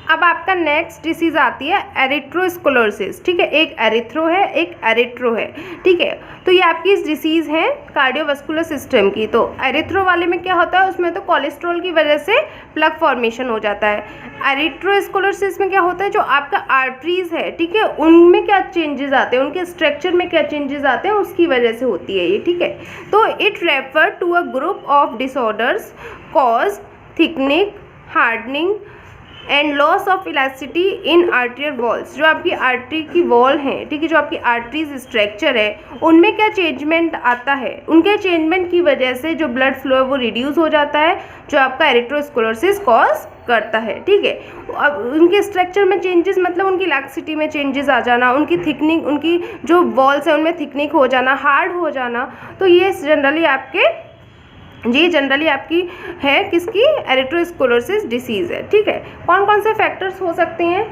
अब आपका next disease आती है एरिथ्रोस्क्लेरोसिस। ठीक है, एक एरिथ्रो है, एक एरिथ्रो है। ठीक है, तो ये आपकी इस डिसीज़ है कार्डियोवास्कुलर सिस्टम की। तो एरिथ्रो वाले में क्या होता है, उसमें तो कोलेस्ट्रॉल की वजह से प्लग फॉर्मेशन हो जाता है। एरिथ्रोस्क्लेरोसिस में क्या होता है, जो आपका आर्टरीज है, ठीक है, उनमें क्या चेंजेस आते हैं, उनके स्ट्रक्चर में क्या चेंजेस आते हैं, उसकी वजह से होती है ये। ठीक है, तो it refer to a group of disorders cause thickening, hardening and loss of elasticity in artery walls. जो आपकी आर्टरी की वॉल है, ठीक है, जो आपकी आर्टरीज स्ट्रक्चर है, उनमें क्या चेंजमेंट आता है, उनके चेंजमेंट की वजह से जो ब्लड फ्लो है वो रिड्यूस हो जाता है, जो आपका एरिथ्रोस्क्लेरोसिस कॉज करता है। ठीक है, अब उनके स्ट्रक्चर में चेंजेस मतलब उनकी इलास्टिसिटी में चेंजेस आ जाना, उनकी थिकनिंग, उनकी जो वॉल्स है उनमें थिकनिंग हो जाना, हार्ड हो जाना। तो ये जनरली आपकी है किसकी, एरिथ्रोस्क्लेरोसिस डिसीज़ है। ठीक है, कौन कौन से फैक्टर्स हो सकते हैं,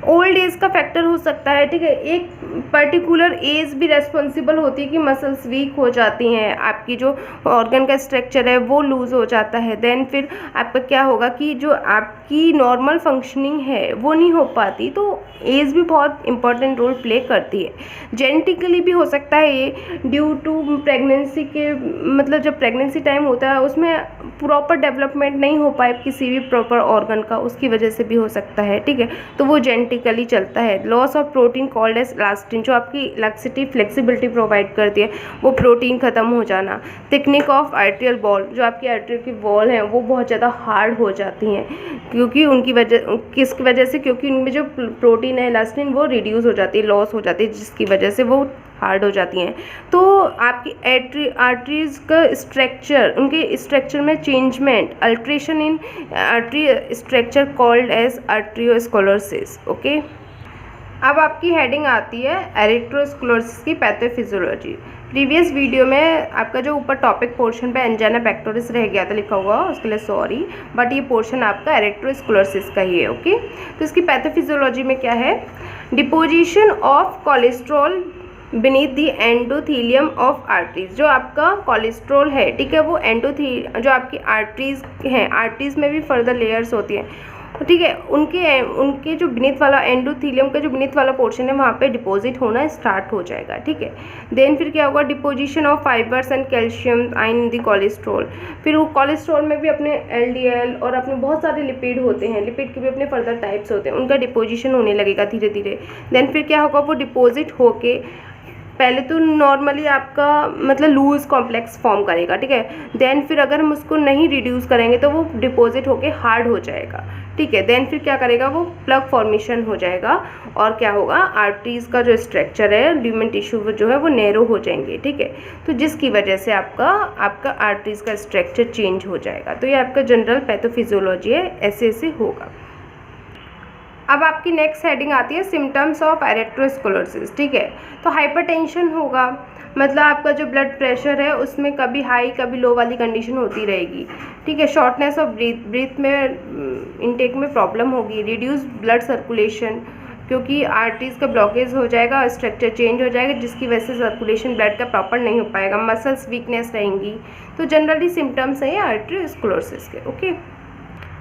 ओल्ड एज का फैक्टर हो सकता है। ठीक है, एक पर्टिकुलर एज भी रेस्पॉन्सिबल होती है कि मसल्स वीक हो जाती हैं, आपकी जो ऑर्गन का स्ट्रक्चर है वो लूज़ हो जाता है। देन फिर आपका क्या होगा कि जो आपकी नॉर्मल फंक्शनिंग है वो नहीं हो पाती, तो एज भी बहुत इंपॉर्टेंट रोल प्ले करती है। जेनेटिकली भी हो सकता है ये, ड्यू टू प्रेगनेंसी के, मतलब जब प्रेगनेंसी टाइम होता है उसमें प्रॉपर डेवलपमेंट नहीं हो पाए किसी भी प्रॉपर ऑर्गन का, उसकी वजह से भी हो सकता है। ठीक है, तो वो जेनेटिकली चलता है। Loss of protein called as elastin, जो आपकी इलास्टिसिटी फ्लेक्सिबिलिटी प्रोवाइड करती है, वो प्रोटीन खत्म हो जाना। थिकनिंग ऑफ आर्टियल वॉल, जो आपकी आर्टियल की वॉल है वो बहुत ज़्यादा हार्ड हो जाती हैं, क्योंकि उनकी वजह, किसकी वजह से, क्योंकि उनमें जो प्रोटीन है इलास्टिन वो रिड्यूस हो जाती है, लॉस हो जाती है, जिसकी वजह से वो हार्ड हो जाती हैं। तो आपकी आर्टरीज का स्ट्रक्चर, उनके स्ट्रक्चर में changement, alteration in artery structure called as arteriosclerosis. Okay, अब आपकी हेडिंग आती है एरिथ्रोस्क्लेरोसिस की पैथोफिजियोलॉजी। प्रीवियस वीडियो में आपका जो ऊपर टॉपिक पोर्शन पे एंजाइना पेक्टोरिस रह गया था लिखा हुआ, उसके लिए सॉरी, बट ये पोर्शन आपका एरिथ्रोस्क्लेरोसिस का ही है। ओके, तो इसकी पैथोफिजियोलॉजी में क्या है, deposition of cholesterol beneath the endothelium of arteries. जो आपका कोलेस्ट्रॉल है, ठीक है, वो जो आपकी आर्टरीज हैं, आर्टरीज में भी फर्दर लेयर्स होती हैं, ठीक है, उनके जो बीनीथ वाला एंडोथीलियम का जो बीनीथ वाला पोर्शन है वहाँ पे डिपॉजिट होना स्टार्ट हो जाएगा। ठीक है, देन फिर क्या होगा, deposition of fibres and calcium ion in the cholesterol. फिर वो कोलेस्ट्रॉल में भी अपने LDL और अपने बहुत सारे लिपिड होते हैं, लिपिड के भी अपने फर्दर टाइप्स होते हैं, उनका डिपोजिशन होने लगेगा धीरे धीरे। देन फिर क्या होगा, वो डिपोजिट होके पहले तो नॉर्मली आपका मतलब लूज कॉम्प्लेक्स फॉर्म करेगा। ठीक है, देन फिर अगर हम उसको नहीं रिड्यूस करेंगे तो वो डिपॉजिट होके हार्ड हो जाएगा। ठीक है, देन फिर क्या करेगा, वो प्लग फॉर्मेशन हो जाएगा, और क्या होगा, आर्टरीज का जो स्ट्रक्चर है, ल्यूमेन टिश्यू जो है वो नैरो हो जाएंगे। ठीक है, तो जिसकी वजह से आपका आर्टरीज का स्ट्रक्चर चेंज हो जाएगा। तो ये आपका जनरल पैथोफिजियोलॉजी है, ऐसे होगा। अब आपकी नेक्स्ट हेडिंग आती है सिम्टम्स ऑफ एरिथ्रोस्क्लेरोसिस। ठीक है, तो हाइपरटेंशन होगा, मतलब आपका जो ब्लड प्रेशर है उसमें कभी हाई कभी लो वाली कंडीशन होती रहेगी। ठीक है, शॉर्टनेस ऑफ ब्रीथ में इनटेक में प्रॉब्लम होगी, रिड्यूस ब्लड सर्कुलेशन, क्योंकि आर्टरीज का ब्लॉकेज हो जाएगा, स्ट्रक्चर चेंज हो जाएगा, जिसकी वजह से सर्कुलेशन ब्लड का प्रॉपर नहीं हो पाएगा, मसल्स वीकनेस रहेंगी। तो जनरली सिम्टम्स हैं एरिथ्रोस्क्लेरोसिस के। ओके,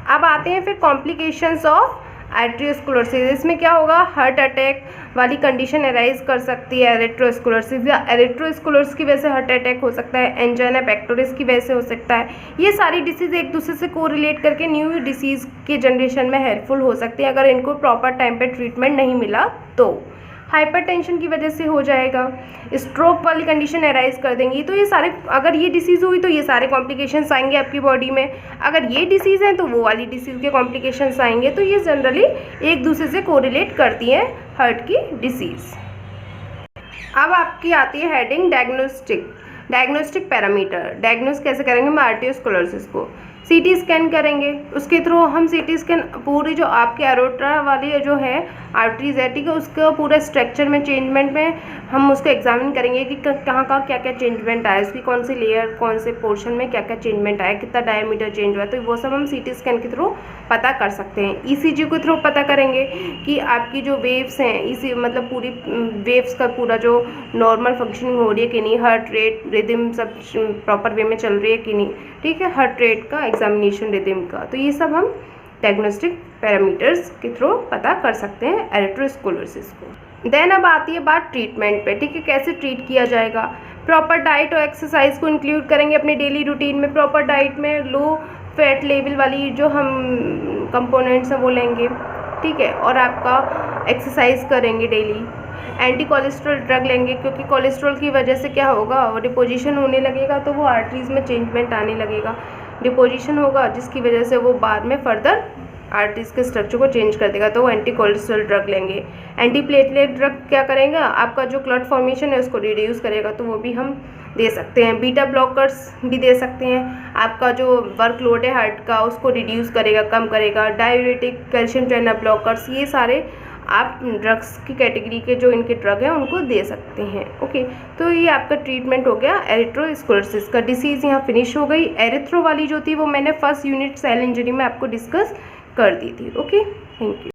अब आते हैं फिर कॉम्प्लिकेशंस ऑफ एरिथ्रोस्क्लेरोसिस। इसमें क्या होगा, हार्ट अटैक वाली कंडीशन अराइज कर सकती है एरिथ्रोस्क्लेरोसिस, या एरिथ्रोस्क्लेरोसिस की वजह से हार्ट अटैक हो सकता है, एंजाइना पेक्टोरिस की वजह से हो सकता है। ये सारी डिसीज़ एक दूसरे से कोरिलेट करके न्यू डिसीज़ के जनरेशन में हेल्पफुल हो सकती है, अगर इनको प्रॉपर टाइम पे ट्रीटमेंट नहीं मिला तो। हाइपरटेंशन की वजह से हो जाएगा, स्ट्रोक वाली कंडीशन अराइज कर देंगी। तो ये सारे, अगर ये डिसीज़ हुई तो ये सारे कॉम्प्लिकेशंस आएंगे आपकी बॉडी में, अगर ये डिसीज़ है तो वो वाली डिसीज़ के कॉम्प्लिकेशंस आएंगे। तो ये जनरली एक दूसरे से कोरिलेट करती हैं हार्ट की डिसीज़। अब आपकी आती है हेडिंग डायग्नोस्टिक पैरामीटर। डायग्नोस कैसे करेंगे हम आर्टरियोस्क्लेरोसिस को, CT स्कैन करेंगे, उसके थ्रू हम CT स्कैन पूरी जो आपके एरोटा वाली जो है आर्टरीज है, ठीक है, उसका पूरा स्ट्रक्चर में चेंजमेंट में हम उसको एग्जामिन करेंगे कि कहाँ क्या क्या चेंजमेंट आया, उसकी कौन सी लेयर, कौन से पोर्शन में क्या क्या चेंजमेंट आया, कितना डायमीटर चेंज हुआ है, तो वो सब हम CT स्कैन के थ्रू पता कर सकते हैं। ECG के थ्रू पता करेंगे कि आपकी जो वेव्स हैं, मतलब पूरी वेव्स का पूरा जो नॉर्मल फंक्शनिंग हो रही है कि नहीं, हार्ट रेट, रिदम सब प्रॉपर वे में चल रही है कि नहीं। ठीक है, हार्ट रेट का एग्जामिनेशन, रिदम का, तो ये सब हम डायग्नोस्टिक पैरामीटर्स के थ्रू पता कर सकते हैं एरिथ्रोस्क्लेरोसिस को। देन अब आती है बात ट्रीटमेंट पे, ठीक है, कैसे ट्रीट किया जाएगा। प्रॉपर डाइट और एक्सरसाइज को इंक्लूड करेंगे अपने डेली रूटीन में। प्रॉपर डाइट में लो फैट लेवल वाली जो हम कंपोनेंट्स हैं वो लेंगे, ठीक है, और आपका एक्सरसाइज करेंगे डेली। एंटी कोलेस्ट्रॉल ड्रग लेंगे, क्योंकि कोलेस्ट्रॉल की वजह से क्या होगा, वो डिपोजिशन होने लगेगा, तो वो आर्टरीज में चेंजमेंट आने लगेगा, डिपोजिशन होगा, जिसकी वजह से वो बाद में फर्दर आर्टरीज के स्ट्रक्चर को चेंज कर देगा, तो वो एंटी कोलेस्ट्रॉल ड्रग लेंगे। एंटी प्लेटलेट ड्रग क्या करेंगे, आपका जो क्लॉट फॉर्मेशन है उसको रिड्यूस करेगा, तो वो भी हम दे सकते हैं। बीटा ब्लॉकर्स भी दे सकते हैं, आपका जो वर्कलोड है हार्ट का उसको रिड्यूस करेगा, कम करेगा। डायूरेटिक, कैल्शियम चैनल ब्लॉकर्स, ये सारे आप ड्रग्स की कैटेगरी के जो इनके ड्रग हैं उनको दे सकते हैं। ओके, तो ये आपका ट्रीटमेंट हो गया एरिथ्रोस्क्लेरोसिस का। डिसीज़ यहाँ फिनिश हो गई। एरिथ्रो वाली जो थी वो मैंने फर्स्ट यूनिट सेल इंजरी में आपको डिस्कस कर दी थी। Okay, thank you.